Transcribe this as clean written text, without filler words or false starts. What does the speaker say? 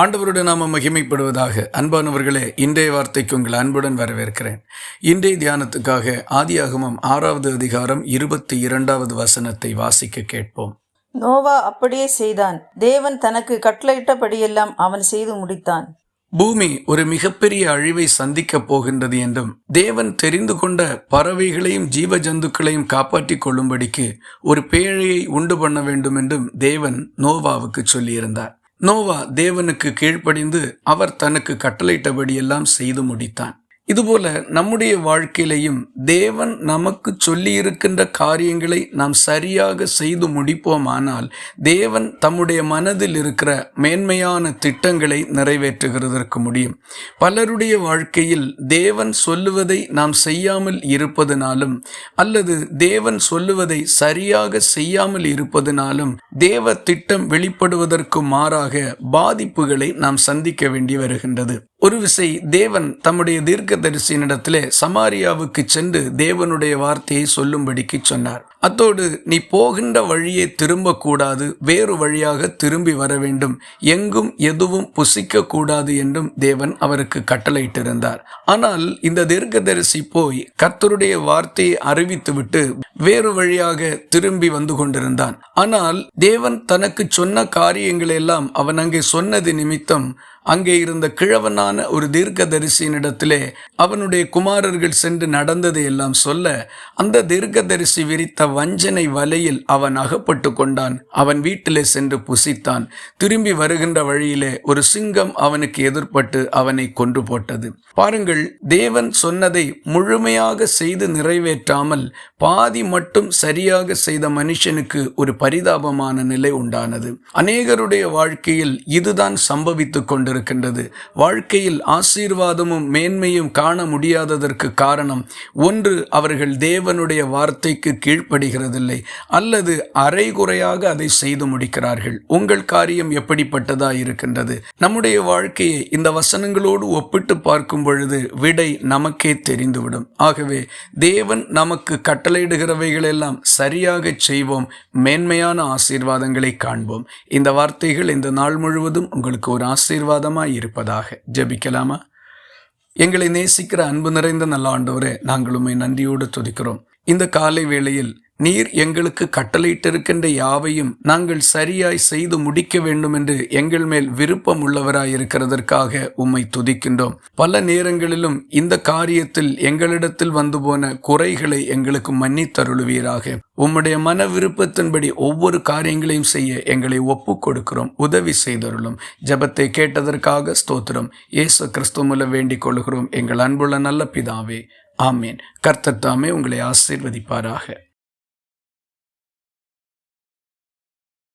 ஆண்டவருடைய நாமம் மகிமைப்படுவதாக. அன்பானவர்களே, இன்றைய வார்த்தைக்கு உங்கள் அன்புடன் வரவேற்கிறேன். இன்றைய தியானத்துக்காக ஆதியாகமம் 6வது அதிகாரம் 22வது வசனத்தை வாசிக்க கேட்போம். நோவா அப்படியே செய்தான். தேவன் தனக்கு கட்டளையிட்டபடியெல்லாம் அவன் செய்து முடித்தான். பூமி ஒரு மிகப்பெரிய அழிவை சந்திக்கப் போகின்றது என்றும், தேவன் தெரிந்து கொண்ட பறவைகளையும் ஜீவ ஜந்துக்களையும் காப்பாற்றிக் கொள்ளும்படிக்கு ஒரு பேழையை உண்டு பண்ண வேண்டும் என்றும் தேவன் நோவாவுக்கு சொல்லியிருந்தார். நோவா தேவனுக்கு கீழ்ப்படிந்து அவர் தனக்கு கட்டளையிட்டபடியெல்லாம் செய்து முடித்தான். இதுபோல நம்முடைய வாழ்க்கையிலையும் தேவன் நமக்கு சொல்லி இருக்கின்ற காரியங்களை நாம் சரியாக செய்து முடிப்போமானால் தேவன் தம்முடைய மனதில் இருக்கிற மேன்மையான திட்டங்களை நிறைவேற்றுகிறதற்கு முடியும். பலருடைய வாழ்க்கையில் தேவன் சொல்லுவதை நாம் செய்யாமல் இருப்பதனாலும் அல்லது தேவன் சொல்லுவதை சரியாக செய்யாமல் இருப்பதனாலும் தேவ திட்டம் வெளிப்படுவதற்கு மாறாக பாதிப்புகளை நாம் சந்திக்க வேண்டி வருகின்றது. ஒரு விசை தேவன் தம்முடைய தீர்க்கதரிசியினிடத்திலே சமாரியாவுக்கு சென்று தேவனுடைய வார்த்தையை சொல்லும்படிக்கு சொன்னார். அத்தோடு நீ போகின்ற வழியே திரும்பக்கூடாது, வேறு வழியாக திரும்பி வர வேண்டும், எங்கும் எதுவும் புசிக்க கூடாது என்றும் தேவன் அவருக்கு கட்டளையிட்டிருந்தார். ஆனால் இந்த தீர்க்கதரிசி போய் கர்த்தருடைய வார்த்தையை அறிவித்துவிட்டு வேறு வழியாக திரும்பி வந்து கொண்டிருந்தான். ஆனால் தேவன் தனக்கு சொன்ன காரியங்களெல்லாம் அவன் அங்கே சொன்னது நிமித்தம் அங்கே இருந்த கிழவனான ஒரு தீர்க்கதரிசியினிடத்திலே அவனுடைய குமாரர்கள் சென்று நடந்ததை எல்லாம் சொல்ல, அந்த தீர்க்கதரிசி விரித்த வஞ்சனை வலையில் அவன் அகப்பட்டு கொண்டான். அவன் வீட்டிலே சென்று புசித்தான். திரும்பி வருகின்ற வழியிலே ஒரு சிங்கம் அவனுக்கு எதிர்பட்டு அவனை கொன்று போட்டது. பாருங்கள், தேவன் சொன்னதை முழுமையாக செய்து நிறைவேற்றாமல் பாதி மட்டும் சரியாக செய்த மனுஷனுக்கு ஒரு பரிதாபமான நிலை உண்டானது. அநேகருடைய வாழ்க்கையில் இதுதான் சம்பவித்துக் கொண்டிருக்கின்றது. வாழ்க்கையில் ஆசீர்வாதமும் மேன்மையும் காண முடியாததற்கு காரணம், ஒன்று, அவர்கள் தேவனுடைய வார்த்தைக்கு கீழ்ப்படுகிறதில்லை, அல்லது அரைகுறையாக அதை செய்து முடிக்கிறார்கள். உங்கள் காரியம் எப்படிப்பட்டதா இருக்கின்றது? நம்முடைய வாழ்க்கையை இந்த வசனங்களோடு ஒப்பிட்டு பார்க்கும் பொழுது விடை நமக்கே தெரிந்துவிடும். ஆகவே தேவன் நமக்கு கட்டளையிடுகிறவைகளெல்லாம் சரியாக செய்வோம், மேன்மையான ஆசீர்வாதங்களை காண்போம். இந்த வார்த்தைகள் இந்த நாள் முழுவதும் உங்களுக்கு ஒரு ஆசீர்வாதமாய் இருப்பதாக. ஜெபிக்கலாமா? எங்களை நேசிக்கிற அன்பு நிறைந்த நல்ல ஆண்டவரே, நாங்கள் உம்மை நன்றியோடு துதிக்கிறோம். இந்த காலை வேளையில் நீர் எங்களுக்கு கட்டளையிட்டிருக்கின்ற யாவையும் நாங்கள் சரியாய் செய்து முடிக்க வேண்டும் என்று எங்கள் மேல் விருப்பம் உள்ளவராய் இருக்கிறதற்காக உம்மை துதிக்கின்றோம். பல நேரங்களிலும் இந்த காரியத்தில் எங்களிடத்தில் வந்து போன குறைகளை எங்களுக்கு மன்னித்தருளுவீராக. உம்முடைய மன விருப்பத்தின்படி ஒவ்வொரு காரியங்களையும் செய்ய எங்களை ஒப்புக் கொடுக்கிறோம். உதவி செய்தருளும். ஜெபத்தை கேட்டதற்காக ஸ்தோத்திரம். இயேசு கிறிஸ்து மூலம் வேண்டிக் கொள்கிறோம் எங்கள் அன்புள்ள நல்ல பிதாவே, ஆமேன். கர்த்தர் தாமே உங்களை ஆசீர்வதிப்பாராக.